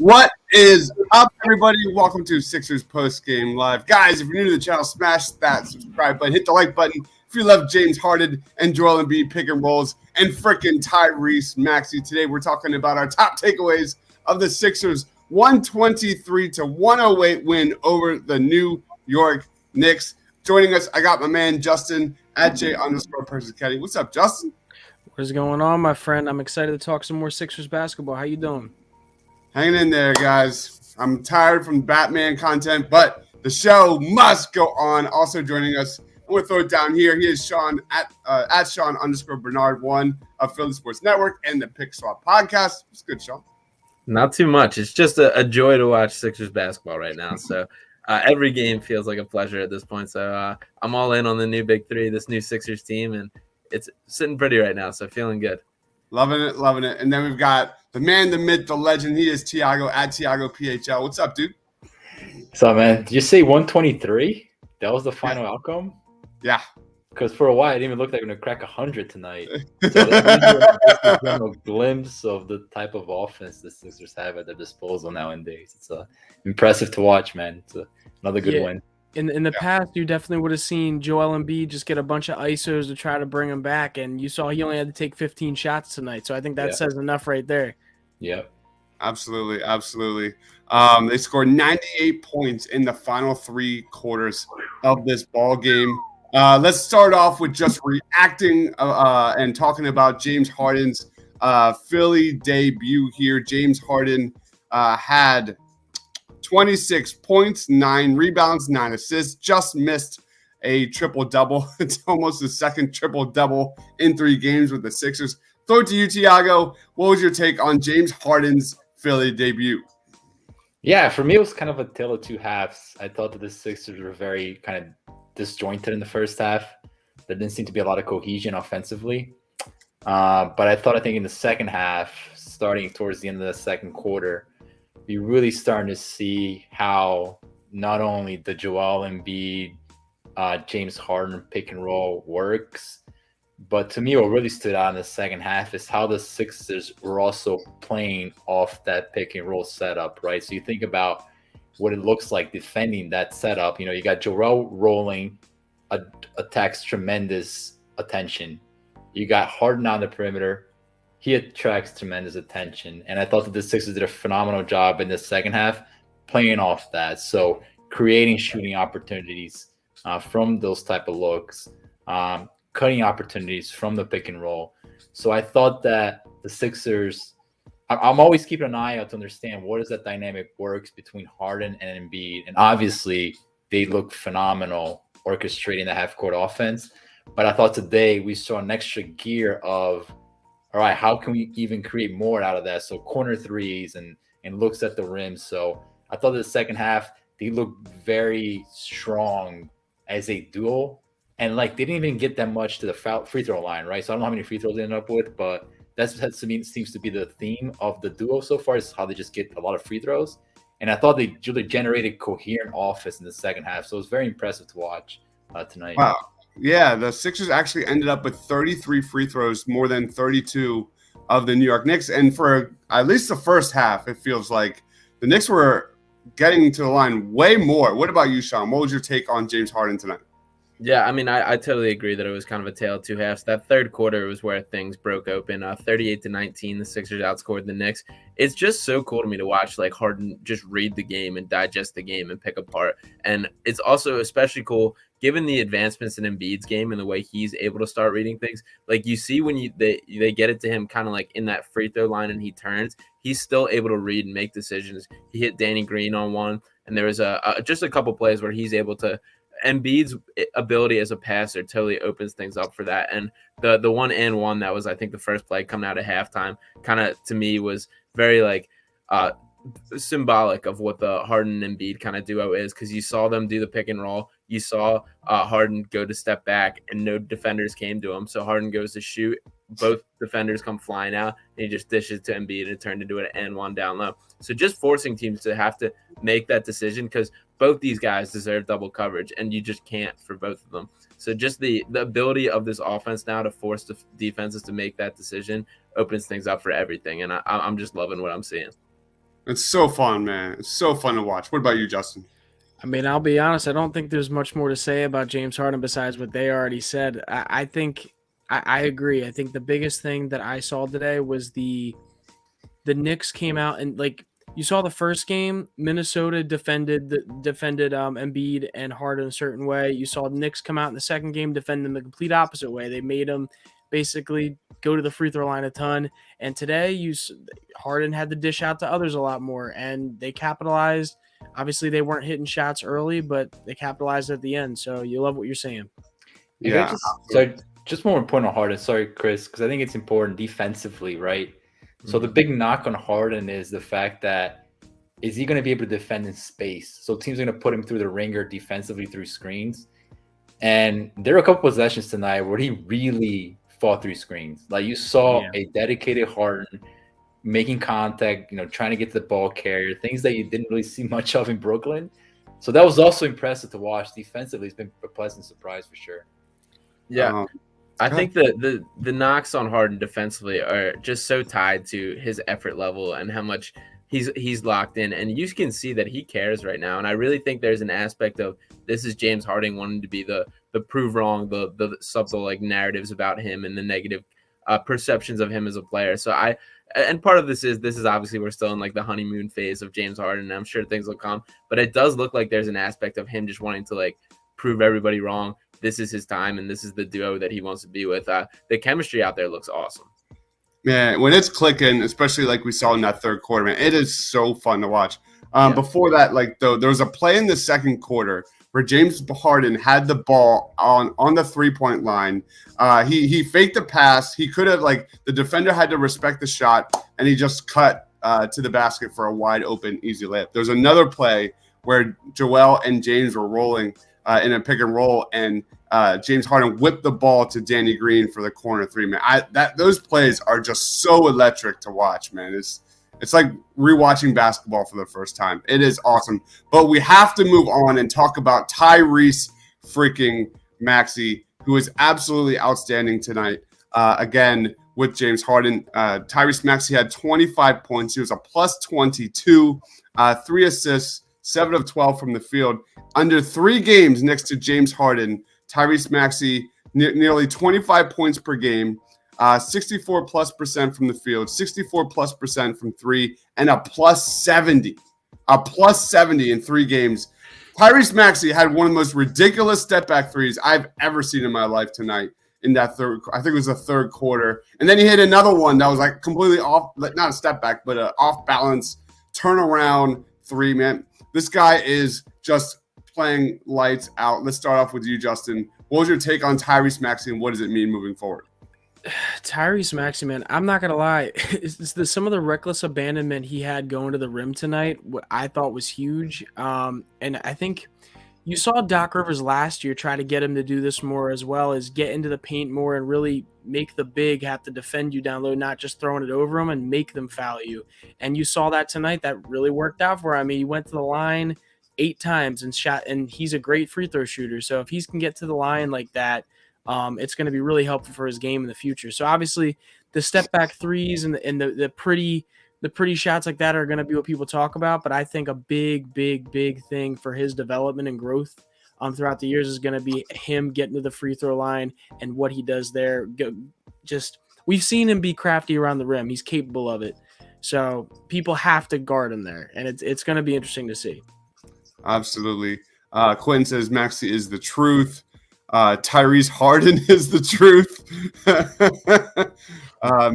What is up, everybody? Welcome to Sixers Post Game Live. Guys, if you're new to the channel, smash that subscribe button, hit the like button. If you love James Harden and Joel Embiid pick and rolls and frickin' Tyrese Maxey, today we're talking about our top takeaways of the Sixers' 123-108 win over the New York Knicks. Joining us, I got my man Justin at J_Persicanetti. What's up, Justin? What's going on, my friend? I'm excited to talk some more Sixers basketball. How you doing? Hanging in there, guys. I'm tired from Batman content, but the show must go on. Also joining us, I'm going to throw it down here. He is Sean at Sean_Bernard1 of Philly Sports Network and the Pick Swap Podcast. It's good, Sean. Not too much. It's just a joy to watch Sixers basketball right now. So every game feels like a pleasure at this point. So I'm all in on the new Big Three, this new Sixers team, and it's sitting pretty right now. So feeling good. Loving it, loving it. And then we've got the man, the myth, the legend. He is Tiago at TiagoPHL. What's up, dude? What's up, man? Did you say 123? That was the final outcome? Yeah. Because for a while, it didn't even look like we're going to crack 100 tonight. So that's a glimpse of the type of offense the Sixers have at their disposal nowadays. It's impressive to watch, man. It's another good win. In the past, you definitely would have seen Joel Embiid just get a bunch of ISOs to try to bring him back, and you saw he only had to take 15 shots tonight. So I think that says enough right there. Yep. Absolutely, absolutely. They scored 98 points in the final three quarters of this ball game. Let's start off with just reacting and talking about James Harden's Philly debut here. James Harden had 26 points, 9 rebounds, 9 assists, just missed a triple-double. It's almost the second triple-double in 3 games with the Sixers. Throw it to you, Tiago. What was your take on James Harden's Philly debut? Yeah, for me, it was kind of a tale of two halves. I thought that the Sixers were very kind of disjointed in the first half. There didn't seem to be a lot of cohesion offensively. But I think in the second half, starting towards the end of the second quarter, you're really starting to see how not only the Joel Embiid, James Harden pick and roll works, but to me, what really stood out in the second half is how the Sixers were also playing off that pick and roll setup, right? So you think about what it looks like defending that setup. You know, you got Joel rolling, attacks tremendous attention. You got Harden on the perimeter. He attracts tremendous attention. And I thought that the Sixers did a phenomenal job in the second half playing off that. So creating shooting opportunities from those type of looks, cutting opportunities from the pick and roll. So I thought that the Sixers, I'm always keeping an eye out to understand what is that dynamic works between Harden and Embiid. And obviously they look phenomenal orchestrating the half-court offense. But I thought today we saw an extra gear of, all right, how can we even create more out of that? So corner threes and looks at the rim. So I thought the second half, they looked very strong as a duo. And like, they didn't even get that much to the free throw line, right? So I don't know how many free throws they ended up with, but that to me seems to be the theme of the duo so far, is how they just get a lot of free throws. And I thought they really generated coherent offense in the second half. So it was very impressive to watch tonight. Wow. Yeah, the Sixers actually ended up with 33 free throws, more than 32 of the New York Knicks. And for at least the first half, it feels like the Knicks were getting to the line way more. What about you, Sean? What was your take on James Harden tonight? Yeah, I mean, I totally agree that it was kind of a tale of two halves. That third quarter was where things broke open. 38-19, the Sixers outscored the Knicks. It's just so cool to me to watch like Harden just read the game and digest the game and pick apart. And it's also especially cool given the advancements in Embiid's game and the way he's able to start reading things. Like you see when they get it to him kind of like in that free throw line and he turns, he's still able to read and make decisions. He hit Danny Green on one, and there was just a couple plays where he's able to. Embiid's ability as a passer totally opens things up for that. And the 1-and-1 that was, I think, the first play coming out of halftime kind of, to me, was very like symbolic of what the Harden and Embiid kind of duo is, because you saw them do the pick and roll. You saw Harden go to step back and no defenders came to him. So Harden goes to shoot. Both defenders come flying out and he just dishes to Embiid and it turned into an and one down low. So just forcing teams to have to make that decision, because both these guys deserve double coverage and you just can't for both of them. So just the ability of this offense now to force the defenses to make that decision opens things up for everything. And I'm just loving what I'm seeing. It's so fun, man. It's so fun to watch. What about you, Justin? I mean, I'll be honest. I don't think there's much more to say about James Harden besides what they already said. I think I agree. I think the biggest thing that I saw today was the Knicks came out and like you saw the first game, Minnesota defended Embiid and Harden a certain way. You saw the Knicks come out in the second game defend them the complete opposite way. They made them basically go to the free throw line a ton. And today, Harden had to dish out to others a lot more, and they capitalized. Obviously, they weren't hitting shots early, but they capitalized at the end. So you love what you're saying. Yeah. Just more important on Harden. Sorry, Chris, because I think it's important defensively, right? So the big knock on Harden is the fact that is he going to be able to defend in space? So teams are going to put him through the ringer defensively through screens. And there were a couple possessions tonight where he really fought through screens. Like you saw a dedicated Harden making contact, trying to get to the ball carrier, things that you didn't really see much of in Brooklyn. So that was also impressive to watch. Defensively, it's been a pleasant surprise for sure. Yeah. I think the knocks on Harden defensively are just so tied to his effort level and how much he's locked in, and you can see that he cares right now. And I really think there's an aspect of this is James Harden wanting to be the prove wrong, the subtle like narratives about him and the negative perceptions of him as a player. So and part of this is obviously we're still in like the honeymoon phase of James Harden, and I'm sure things will come, but it does look like there's an aspect of him just wanting to like prove everybody wrong. This is his time, and this is the duo that he wants to be with. The chemistry out there looks awesome. Man, when it's clicking, especially like we saw in that third quarter, man, it is so fun to watch. Before that, there was a play in the second quarter where James Harden had the ball on the 3-point line. He faked the pass. He could have the defender had to respect the shot, and he just cut to the basket for a wide open, easy layup. There's another play where Joel and James were rolling in a pick and roll, and James Harden whipped the ball to Danny Green for the corner three. Man, those plays are just so electric to watch, man. It's like rewatching basketball for the first time. It is awesome. But we have to move on and talk about Tyrese freaking Maxey, who is absolutely outstanding tonight. Again, with James Harden, Tyrese Maxey had 25 points. He was a plus 22, 3 assists, 7 of 12 from the field. Under 3 games next to James Harden, Tyrese Maxey nearly 25 points per game, 64+% from the field, 64+% from 3, and a plus 70 in 3 games. Tyrese Maxey had one of the most ridiculous step back threes I've ever seen in my life tonight in that I think it was the third quarter. And then he hit another one that was like completely off, not a step back, but an off balance turnaround 3, man. This guy is just playing lights out. Let's start off with you, Justin. What was your take on Tyrese Maxey, and what does it mean moving forward? Tyrese Maxey, man, I'm not gonna lie. Some of the reckless abandonment he had going to the rim tonight, what I thought was huge. And I think you saw Doc Rivers last year try to get him to do this more, as well as get into the paint more and really make the big have to defend you down low, not just throwing it over them and make them foul you. And you saw that tonight. That really worked out for him. I mean, he went to the line 8 times and shot, and he's a great free throw shooter. So if he can get to the line like that, it's going to be really helpful for his game in the future. So obviously the step back threes and the pretty shots like that are going to be what people talk about. But I think a big thing for his development and growth throughout the years is going to be him getting to the free throw line and what he does there. We've seen him be crafty around the rim. He's capable of it. So people have to guard him there, and it's going to be interesting to see. Absolutely. Quentin says Maxey is the truth. Tyrese Harden is the truth.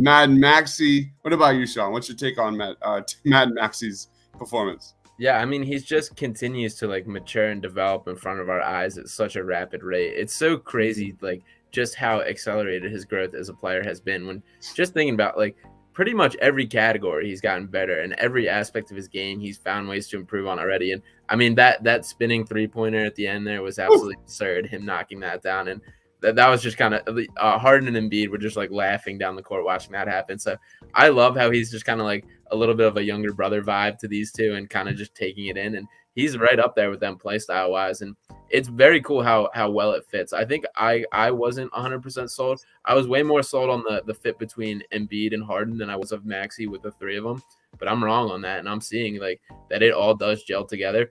Mad Maxey. What about you, Sean? What's your take on Mad Maxey's performance? Yeah, I mean, he's just continues to like mature and develop in front of our eyes at such a rapid rate. It's so crazy, like just how accelerated his growth as a player has been. When just thinking about like pretty much every category, he's gotten better, and every aspect of his game, he's found ways to improve on already. And I mean, that spinning 3-pointer at the end there was absolutely absurd. Him knocking that down, and that was just kind of Harden and Embiid were just like laughing down the court watching that happen. So I love how he's just kind of like a little bit of a younger brother vibe to these two, and kind of just taking it in. And he's right up there with them play style wise, and it's very cool how well it fits. I think I wasn't 100% sold. I was way more sold on the fit between Embiid and Harden than I was of Maxey with the 3 of them. but I'm wrong on that, and I'm seeing like that it all does gel together.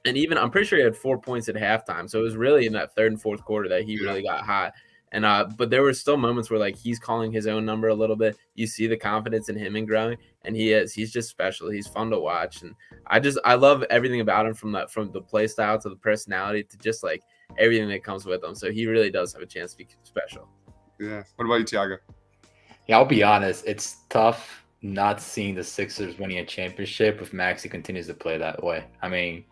And even I'm pretty sure he had 4 points at halftime, so it was really in that third and fourth quarter that he really got hot. And but there were still moments where like he's calling his own number a little bit. You see the confidence in him and growing, and he's just special. He's fun to watch, and I love everything about him from the play style to the personality to just like everything that comes with him. So he really does have a chance to be special. Yeah. What about you, Tiago? Yeah, I'll be honest. It's tough not seeing the Sixers winning a championship if Maxey continues to play that way. I mean,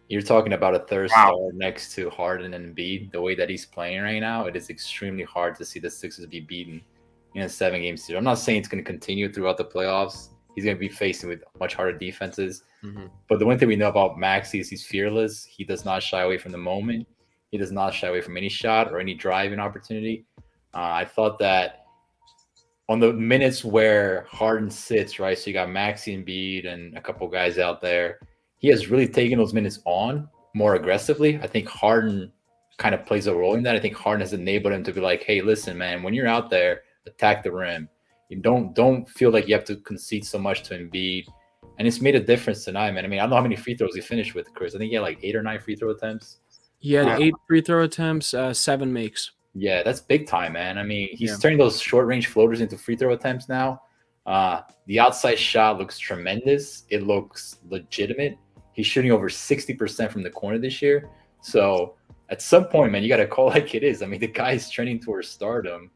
you're talking about a third star next to Harden and Embiid. The way that he's playing right now, it is extremely hard to see the Sixers be beaten in a 7-game series. I'm not saying it's going to continue throughout the playoffs. He's going to be facing with much harder defenses. Mm-hmm. But the one thing we know about Maxey is he's fearless. He does not shy away from the moment. He does not shy away from any shot or any driving opportunity. I thought that on the minutes where Harden sits, right, so you got Maxey and Embiid and a couple guys out there, he has really taken those minutes on more aggressively. I think Harden kind of plays a role in that. I think Harden has enabled him to be like, hey, listen, man, when you're out there, attack the rim. You don't feel like you have to concede so much to Embiid. And it's made a difference tonight, man. I mean, I don't know how many free throws he finished with, Chris. I think he had like 8 or 9 free throw attempts. He had 8 free throw attempts, 7 makes. Yeah, that's big time, man. I mean, he's turning those short-range floaters into free throw attempts now. The outside shot looks tremendous. It looks legitimate. He's shooting over 60% from the corner this year. So at some point, man, you got to call like it is. I mean, the guy is trending towards stardom.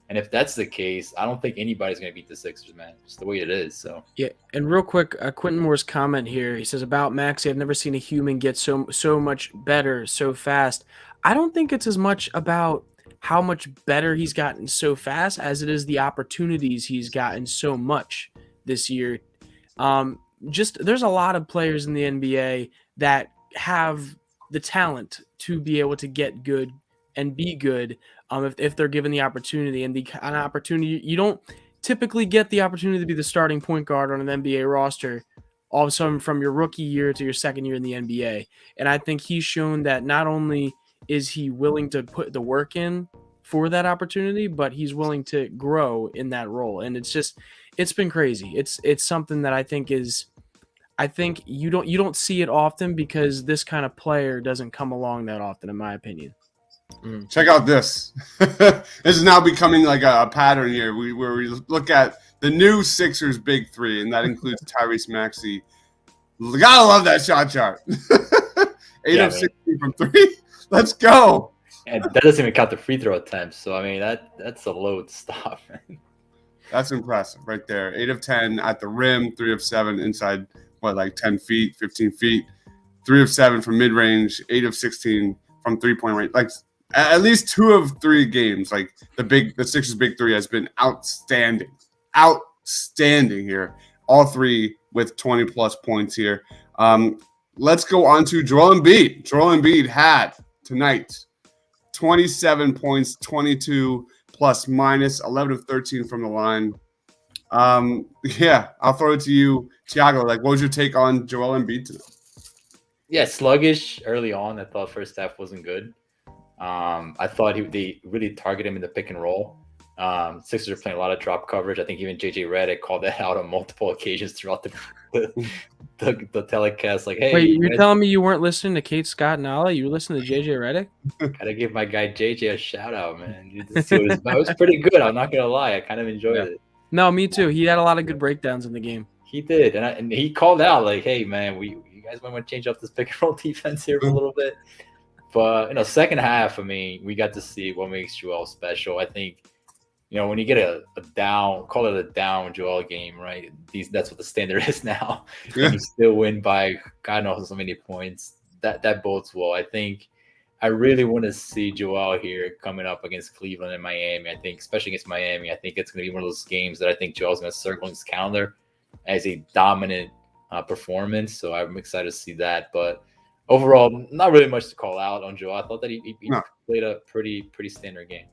And if that's the case, I don't think anybody's going to beat the Sixers, man. Just the way it is. So yeah, and real quick, Quentin Moore's comment here. He says about Maxey, I've never seen a human get so much better so fast. I don't think it's as much about how much better he's gotten so fast as it is the opportunities he's gotten so much this year. Just there's a lot of players in the NBA that have the talent to be able to get good and be good if they're given the opportunity. And an opportunity, you don't typically get the opportunity to be the starting point guard on an NBA roster all of a sudden from your rookie year to your second year in the NBA. And I think he's shown that not only is he willing to put the work in for that opportunity, but he's willing to grow in that role. And it's been crazy. It's something that I think you don't see it often because this kind of player doesn't come along that often, in my opinion. Check out this. This is now becoming like a pattern here where we look at the new Sixers big three, and that includes Tyrese Maxey. Gotta love that shot chart. 8 of 16 from 3. Let's go. And that doesn't even count the free throw attempts. So I mean that's a load stop, man. That's impressive right there. 8 of 10 at the rim, 3 of 7 inside, like 10 feet, 15 feet, 3 of 7 from mid range, 8 of 16 from 3-point range. Like at least 2 of 3 games, like the Sixers big three has been outstanding here. All 3 with 20 plus points here. Let's go on to Joel Embiid. Joel Embiid had tonight 27 points, 22 plus minus, 11 of 13 from the line. Yeah, I'll throw it to you, Tiago. Like, what was your take on Joel Embiid tonight? Yeah, sluggish early on. I thought first half wasn't good. I thought they really targeted him in the pick and roll. Sixers are playing a lot of drop coverage. I think even JJ Redick called that out on multiple occasions throughout the telecast. Like, hey, wait, you're telling me you weren't listening to Kate Scott and Ollie? You were listening to JJ Redick? Gotta give my guy JJ a shout out, man. It was pretty good. I'm not gonna lie. I kind of enjoyed it. No, me too. He had a lot of good breakdowns in the game. He did, and he called out like, "Hey, man, you guys might want to change up this pick and roll defense here for a little bit." But second half, I mean, we got to see what makes Joel special. I think, when you get a down, call it a down Joel game, right? That's what the standard is now. Yeah. You still win by God knows how many points. That bodes well. I think I really want to see Joel here coming up against Cleveland and Miami. I think, especially against Miami, I think it's going to be one of those games that I think Joel's going to circle his calendar as a dominant performance. So I'm excited to see that. But overall, not really much to call out on Joel. I thought that he played a pretty standard game.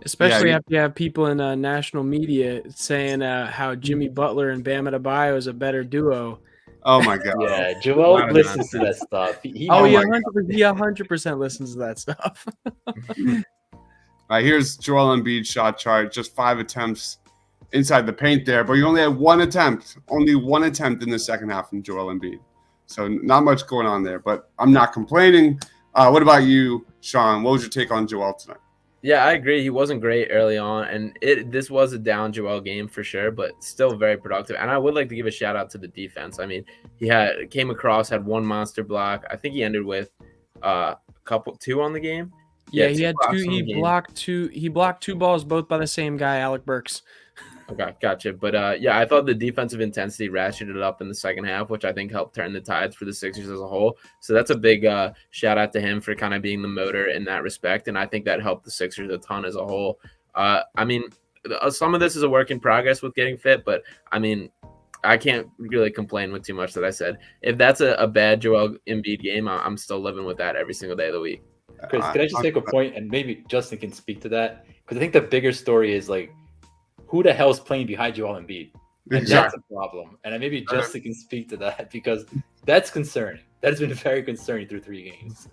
Especially after you have people in national media saying how Jimmy Butler and Bam Adebayo is a better duo. Oh my God! Yeah, Joel listens to that stuff. He 100% listens to that stuff. All right, here's Joel Embiid's shot chart. Just 5 attempts inside the paint there, but you only had one attempt in the second half from Joel Embiid. So not much going on there, but I'm not complaining. What about you, Sean? What was your take on Joel tonight? Yeah, I agree. He wasn't great early on, and this was a down Joel game for sure, but still very productive. And I would like to give a shout out to the defense. I mean, he came across, had one monster block. I think he ended with two on the game. Yeah, he had two. He blocked two balls, both by the same guy, Alec Burks. Okay, gotcha. But I thought the defensive intensity ratcheted up in the second half, which I think helped turn the tides for the Sixers as a whole. So that's a big shout out to him for kind of being the motor in that respect, and I think that helped the Sixers a ton as a whole. I mean, some of this is a work in progress with getting fit, but I mean, I can't really complain with too much that I said. If that's a bad Joel Embiid game, I'm still living with that every single day of the week. Chris, can I just make a point, and maybe Justin can speak to that? Because I think the bigger story is like, who the hell is playing behind Joel Embiid? And that's a problem. And maybe Justin can speak to that because that's concerning. That has been very concerning through 3 games.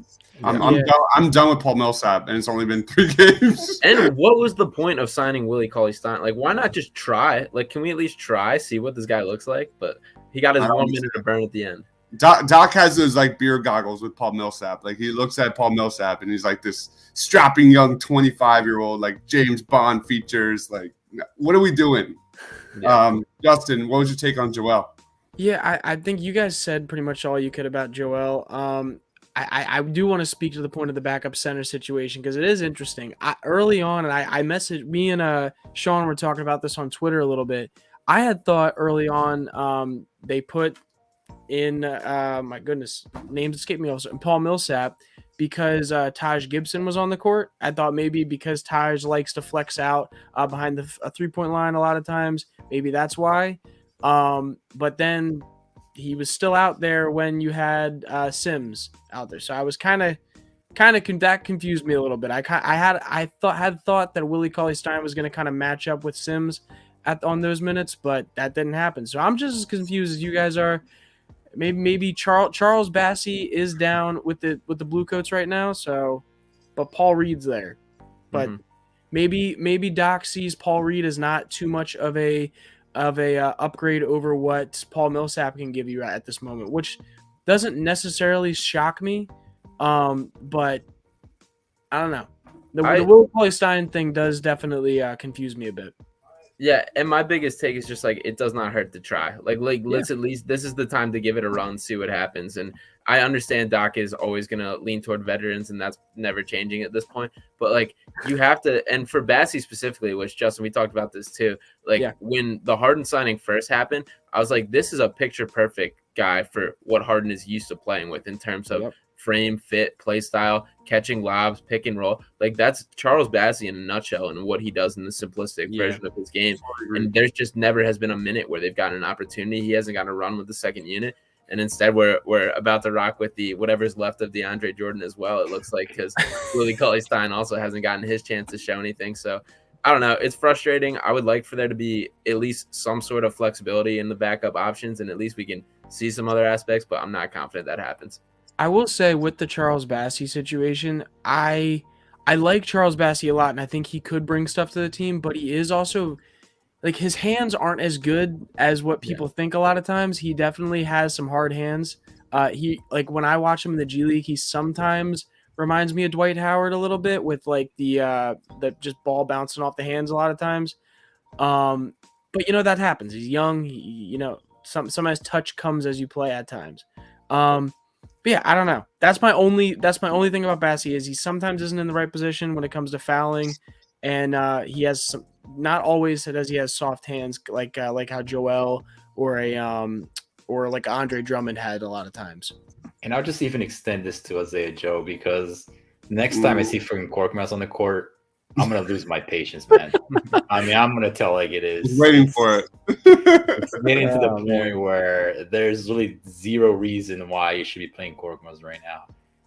I'm done with Paul Millsap, and it's only been 3 games. And what was the point of signing Willie Cauley-Stein? Like, why not just try? Like, can we at least try, see what this guy looks like? But he got his 1 minute to burn at the end. Doc has those like beer goggles with Paul Millsap. Like he looks at Paul Millsap and he's like this strapping young 25-year-old, like James Bond features. Like, what are we doing? Yeah. Justin, what was your take on Joel? Yeah, I think you guys said pretty much all you could about Joel. I do want to speak to the point of the backup center situation because it is interesting. Early on, and I messaged me and Sean were talking about this on Twitter a little bit. I had thought early on they put in my goodness, names escape me also, Paul Millsap because Taj Gibson was on the court. I thought maybe because Taj likes to flex out behind the 3-point line a lot of times, maybe that's why. But then he was still out there when you had Sims out there, so I was kind of that confused me a little bit. I had thought that Willie Cauley-Stein was going to kind of match up with Sims on those minutes, but that didn't happen. So I'm just as confused as you guys are. Maybe Charles Bassey is down with the Bluecoats right now. So, but Paul Reed's there. But maybe Doc sees Paul Reed as not too much of a upgrade over what Paul Millsap can give you at this moment, which doesn't necessarily shock me. But I don't know. The Will Cauley-Stein thing does definitely confuse me a bit. Yeah, and my biggest take is just like it does not hurt to try. Let's at least this is the time to give it a run, see what happens. And I understand Doc is always gonna lean toward veterans, and that's never changing at this point. But like you have to, and for Bassey specifically, which Justin, we talked about this too. When the Harden signing first happened, I was like, this is a picture perfect guy for what Harden is used to playing with in terms of frame, fit, play style, catching lobs, pick and roll. Like that's Charles Bassey in a nutshell and what he does in the simplistic version of his game. And there's just never has been a minute where they've gotten an opportunity. He hasn't gotten a run with the second unit. And instead we're about to rock with the whatever's left of DeAndre Jordan as well, it looks like, because Willie Cauley-Stein also hasn't gotten his chance to show anything. So I don't know. It's frustrating. I would like for there to be at least some sort of flexibility in the backup options, and at least we can see some other aspects, but I'm not confident that happens. I will say with the Charles Bassey situation, I like Charles Bassey a lot, and I think he could bring stuff to the team, but he is also like his hands aren't as good as what people think a lot of times. He definitely has some hard hands. He like when I watch him in the G League, he sometimes reminds me of Dwight Howard a little bit with like the just ball bouncing off the hands a lot of times. But that happens. He's young. Sometimes touch comes as you play at times. But yeah, I don't know. That's my only thing about Bassey is he sometimes isn't in the right position when it comes to fouling, and he has some. Not always does he has soft hands like how Joel or like Andre Drummond had a lot of times. And I'll just even extend this to Isaiah Joe because next time I see freaking Korkmaz on the court, I'm gonna lose my patience, man. I mean, I'm gonna tell like it is. He's waiting for it. It's getting to the point where there's really zero reason why you should be playing Korkmaz right now.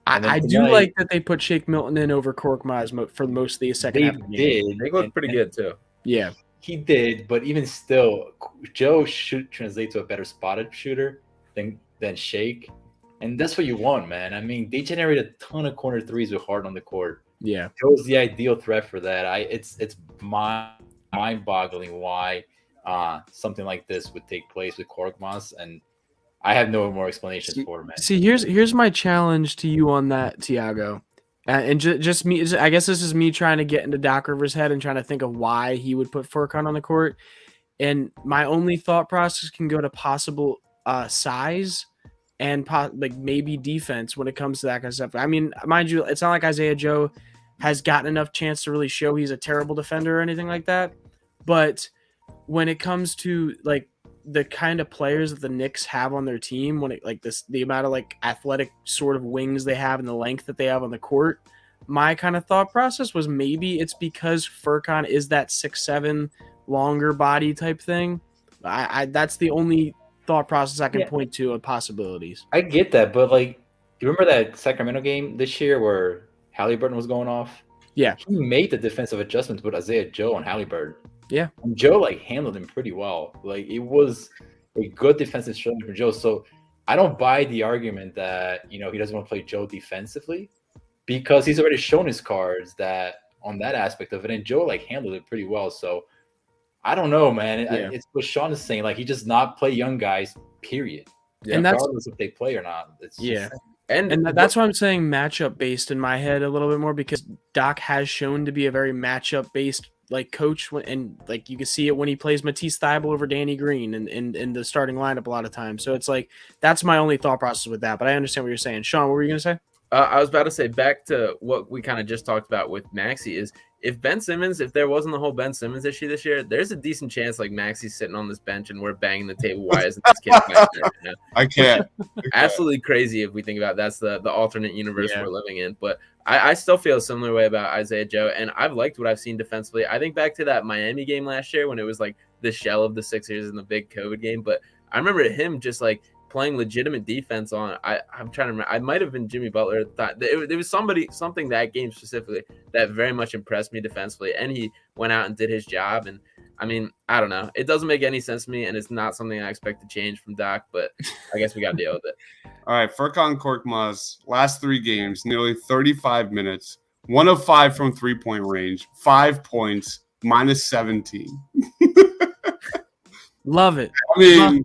I do like that they put Shake Milton in over Korkmaz for most of the second half. They look pretty good too. Yeah, he did, but even still, Joe should translate to a better spotted shooter than Shake, and that's what you want, man. I mean, they generate a ton of corner threes with Harden on the court. Yeah, Joe's the ideal threat for that. It's mind-boggling why something like this would take place with Korkmaz, and I have no more explanations for it, man. See, here's my challenge to you on that, Tiago. And just me, I guess this is me trying to get into Doc Rivers' head and trying to think of why he would put Furkan on the court. And my only thought process can go to possible size and like maybe defense when it comes to that kind of stuff. I mean, mind you, it's not like Isaiah Joe has gotten enough chance to really show he's a terrible defender or anything like that. But when it comes to like the kind of players that the Knicks have on their team, when it like this, the amount of like athletic sort of wings they have and the length that they have on the court, my kind of thought process was maybe it's because Furkan is that 6'7" longer body type thing. I that's the only thought process I can point to of possibilities. I get that, but like, do you remember that Sacramento game this year where Halliburton was going off? Yeah. He made the defensive adjustments with Isaiah Joe and Halliburton. Yeah. And Joe like handled him pretty well. Like it was a good defensive strategy for Joe. So I don't buy the argument that, he doesn't want to play Joe defensively because he's already shown his cards that on that aspect of it. And Joe like handled it pretty well. So I don't know, man. It's what Sean is saying. Like he does not play young guys, period. Yeah. And regardless if they play or not. It's And that's why I'm saying matchup based in my head a little bit more, because Doc has shown to be a very matchup based like coach, and like you can see it when he plays Matisse Thybulle over Danny Green in the starting lineup a lot of times. So it's like that's my only thought process with that. But I understand what you're saying. Sean, what were you gonna say? I was about to say, back to what we kind of just talked about with Maxey, is if there wasn't the whole Ben Simmons issue this year, there's a decent chance like Maxey's sitting on this bench and we're banging the table. Why isn't this kid playing right now? I can't. Absolutely crazy if we think about that's the alternate universe we're living in. But I still feel a similar way about Isaiah Joe, and I've liked what I've seen defensively. I think back to that Miami game last year when it was like the shell of the Sixers in the big COVID game, but I remember him just like playing legitimate defense on. I'm trying to remember. I might have been Jimmy Butler. There was something that game specifically that very much impressed me defensively, and he went out and did his job. And I mean, I don't know. It doesn't make any sense to me, and it's not something I expect to change from Doc, but I guess we got to deal with it. All right, Furkan Korkmaz, last 3 games, nearly 35 minutes, 1 of 5 from 3-point range, 5 points, minus 17. Love it. I mean,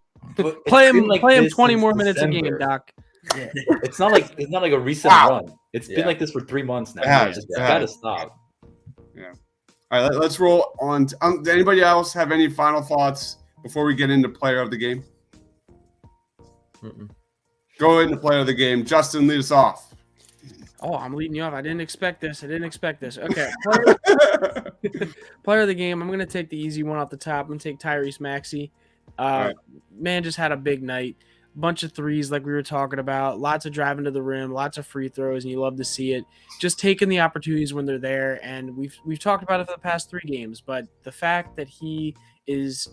play him 20 more minutes a game, Doc. Yeah. It's not like a recent run. It's been like this for 3 months now. You gotta stop. Yeah. All right, let's roll on. Does anybody else have any final thoughts before we get into player of the game? Go into player of the game. Justin, lead us off. Oh, I'm leading you off. I didn't expect this. Okay. Player of the game. I'm going to take the easy one off the top. I'm going to take Tyrese Maxey. Man just had a big night. Bunch of threes like we were talking about. Lots of driving to the rim. Lots of free throws, and you love to see it. Just taking the opportunities when they're there. And we've talked about it for the past 3 games. But the fact that he is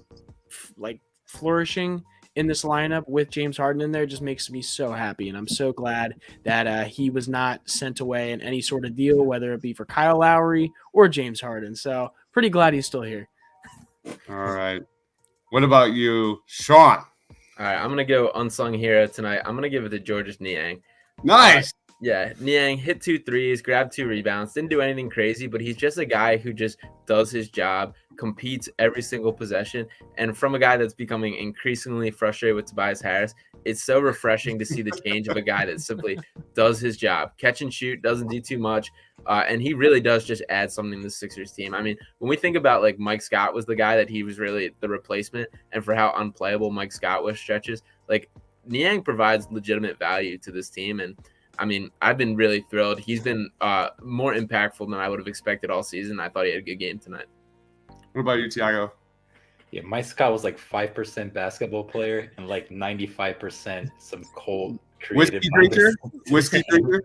flourishing in this lineup with James Harden in there just makes me so happy, and I'm so glad that he was not sent away in any sort of deal, whether it be for Kyle Lowry or James Harden. So pretty glad he's still here. All right. What about you, Sean? All right, I'm going to go unsung hero tonight. I'm going to give it to Georges Niang. Nice. Niang hit 2 threes, grabbed 2 rebounds, didn't do anything crazy, but he's just a guy who just does his job, competes every single possession. And from a guy that's becoming increasingly frustrated with Tobias Harris, it's so refreshing to see the change of a guy that simply does his job, catch and shoot, doesn't do too much. And he really does just add something to the Sixers team. I mean, when we think about like Mike Scott was the guy that he was really the replacement, and for how unplayable Mike Scott was stretches, like Niang provides legitimate value to this team. And I mean, I've been really thrilled. He's been more impactful than I would have expected all season. I thought he had a good game tonight. What about you, Tiago? Yeah, Mike Scott was like 5% basketball player and like 95% some cold creative whiskey drinker.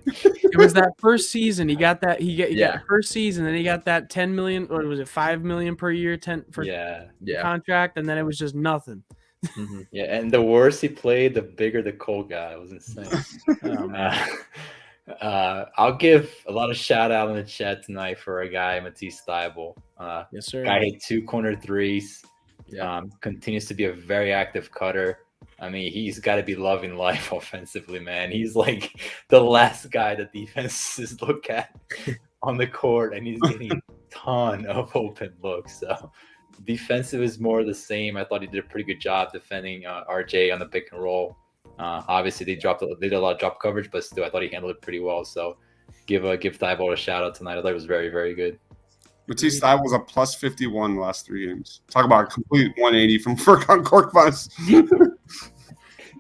It was that first season. He got that. He got first season, then he got that 10 million, or was it 5 million per year? Contract, and then it was just nothing. Mm-hmm. Yeah, and the worse he played, the bigger the cold got. It was insane. I'll give a lot of shout out in the chat tonight for a guy, Matisse Thybulle. Yes, sir. Guy hit 2 corner threes. Continues to be a very active cutter. I mean, he's got to be loving life offensively, man. He's like the last guy that defenses look at on the court, and he's getting a ton of open looks. So Defensive is more the same. I thought he did a pretty good job defending RJ on the pick and roll. Obviously, they did a lot of drop coverage, but still, I thought he handled it pretty well. So, give Thibault a shout out tonight. I thought it was very, very good. Matisse Thybulle was a plus 51 the last 3 games. Talk about a complete 180 from Furkan Korkmaz.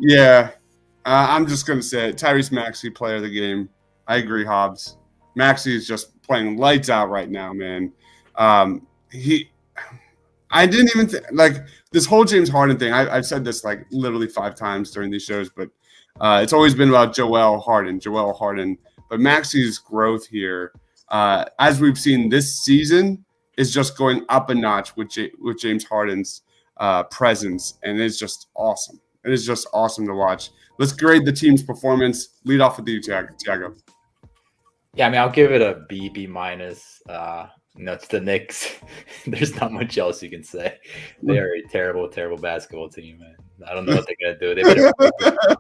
Yeah, I'm just gonna say it. Tyrese Maxey, player of the game. I agree, Hobbs. Maxey is just playing lights out right now, man. I didn't even like this whole James Harden thing. I've said this like literally 5 times during these shows, but it's always been about Joel Harden. But Maxey's growth here, as we've seen this season, is just going up a notch with James Harden's presence, and it's just awesome. It is just awesome to watch. Let's grade the team's performance. Lead off with you, Tiago. Yeah, I mean, I'll give it a B minus. It's the Knicks. There's not much else you can say. They are a terrible, terrible basketball team, man. I don't know what they're gonna do. They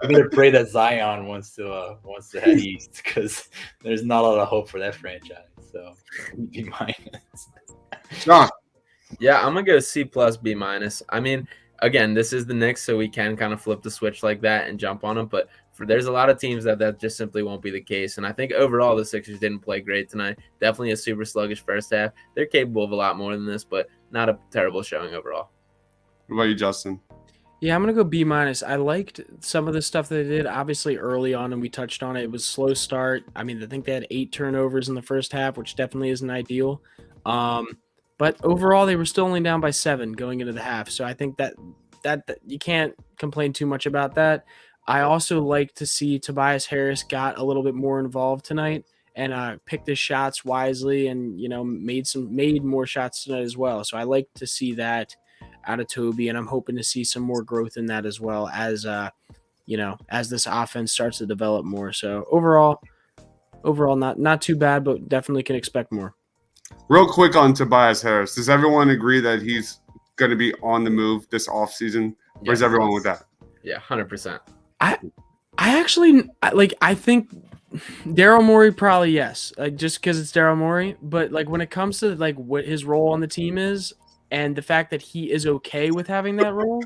better pray that Zion wants to head east, because there's not a lot of hope for that franchise. So B minus. Sean. Yeah, I'm gonna go C plus B minus. I mean, again, this is the Knicks, so we can kind of flip the switch like that and jump on them. But there's a lot of teams that just simply won't be the case. And I think overall the Sixers didn't play great tonight. Definitely a super sluggish first half. They're capable of a lot more than this, but not a terrible showing overall. What about you, Justin? Yeah, I'm going to go B minus. I liked some of the stuff that they did. Obviously, early on, and we touched on it, it was a slow start. I mean, I think they had 8 turnovers in the first half, which definitely isn't ideal. But overall, they were still only down by 7 going into the half. So I think that you can't complain too much about that. I also like to see Tobias Harris got a little bit more involved tonight and picked his shots wisely, and made more shots tonight as well. So I like to see that out of Toby, and I'm hoping to see some more growth in that as well as as this offense starts to develop more. So overall not too bad, but definitely can expect more. Real quick on Tobias Harris. Does everyone agree that he's going to be on the move this offseason? Where's everyone with that? Yeah, 100%. I think Daryl Morey probably yes, just because it's Daryl Morey. But when it comes to what his role on the team is, and the fact that he is okay with having that role,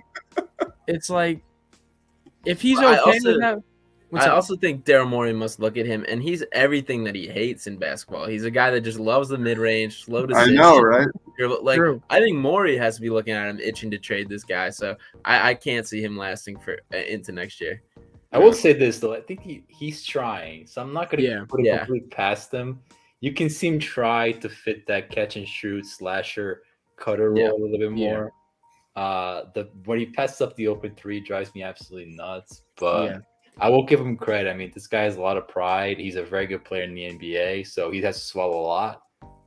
it's if he's okay with that. I also think Daryl Morey must look at him, and he's everything that he hates in basketball. He's a guy that just loves the mid-range, slow decision. I know, right? True. I think Morey has to be looking at him, itching to trade this guy. So I can't see him lasting into next year. I will say this though, I think he's trying, so I'm not going to put it completely past him. You can see him try to fit that catch and shoot slasher cutter role a little bit more. When he passes up the open 3 drives me absolutely nuts, but I will give him credit. I mean, this guy has a lot of pride. He's a very good player in the NBA, so he has to swallow a lot.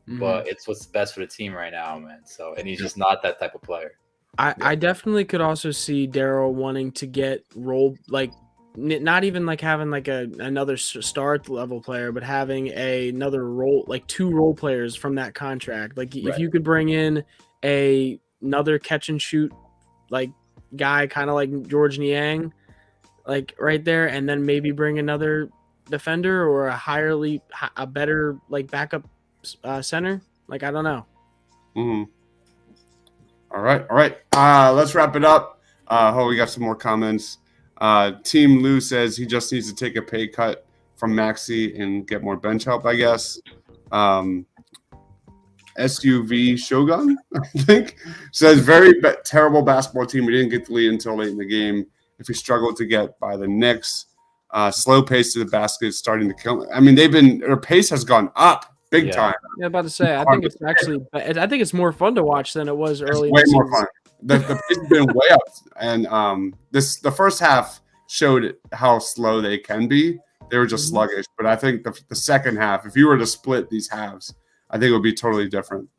But it's what's best for the team right now, man. So, and he's just not that type of player. I definitely could also see Daryl wanting to get role, not even having another start level player, but having another role, 2 role players from that contract. If you could bring in another catch and shoot guy, kind of like George Niang, right there, and then maybe bring another defender or a better backup center. I don't know. All right. Let's wrap it up. We got some more comments. Team Lou says he just needs to take a pay cut from Maxey and get more bench help, I guess. SUV Shogun, I think, says very terrible basketball team. We didn't get the lead until late in the game. If we struggled to get by the Knicks, slow pace to the basket is starting to kill. I mean, their pace has gone up big time. Yeah, about to say, I think it's more fun to watch than it was early. It's way more fun. The pace has been way up, and the first half showed how slow they can be. They were just sluggish, but I think the second half, if you were to split these halves, I think it would be totally different.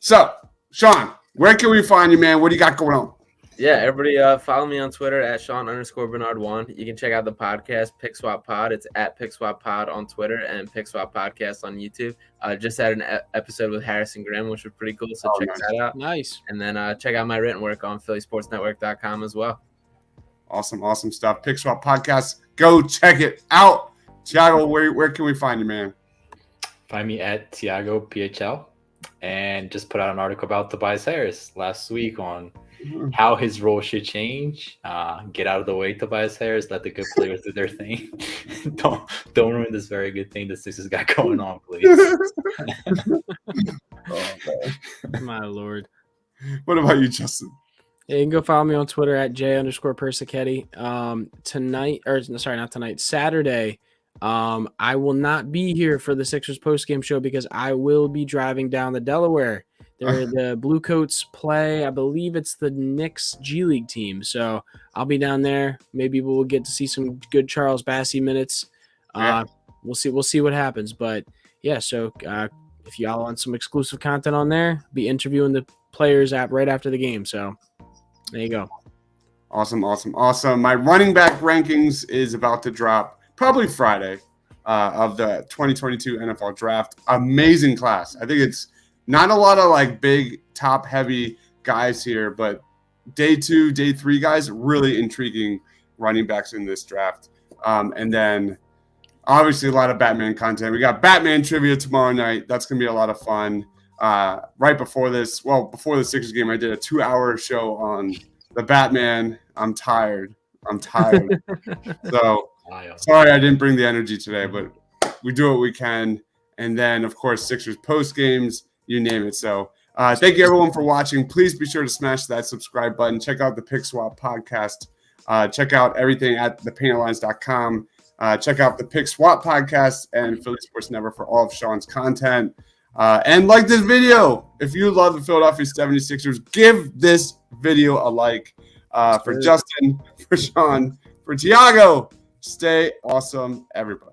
So, Sean, where can we find you, man? What do you got going on? Yeah, everybody follow me on Twitter at Sean_Bernard1. You can check out the podcast, Pick Swap Pod. It's at Pick Swap Pod on Twitter and Pick Swap Podcast on YouTube. Just had an episode with Harrison Grimm, which was pretty cool, so check that out. Nice. And then check out my written work on PhillySportsNetwork.com as well. Awesome stuff. Pick Swap Podcast. Go check it out. Tiago, where can we find you, man? Find me at Tiago PHL. and just put out an article about Tobias Harris last week on how his role should change. Get out of the way, Tobias Harris. Let the good players do their thing. don't ruin this very good thing the Sixers got going on, please. Oh, My Lord. what about you, Justin? Yeah, you can go follow me on Twitter at j_Persichetti. Saturday, I will not be here for the Sixers postgame show because I will be driving down to Delaware. The Blue Coats play, I believe it's the Knicks G League team. So I'll be down there. Maybe we'll get to see some good Charles Bassey minutes. We'll see what happens. But yeah, so if y'all want some exclusive content on there, I'll be interviewing the players right after the game. So there you go. Awesome. My running back rankings is about to drop probably Friday of the 2022 NFL draft. Amazing class. I think it's not a lot of like big top heavy guys here, but day 2, day 3 guys, really intriguing running backs in this draft. And then obviously a lot of Batman content. We got Batman trivia tomorrow night. That's going to be a lot of fun. Right before the Sixers game, I did a 2-hour show on the Batman. I'm tired. So sorry I didn't bring the energy today, but we do what we can. And then, of course, Sixers post games, you name it. So thank you, everyone, for watching. Please be sure to smash that subscribe button. Check out the Pick Swap podcast. Check out everything at thepaintlines.com. Check out the Pick Swap podcast and Philly Sports Network for all of Sean's content. And like this video. If you love the Philadelphia 76ers, give this video a like. For Justin, for Sean, for Tiago, stay awesome, everybody.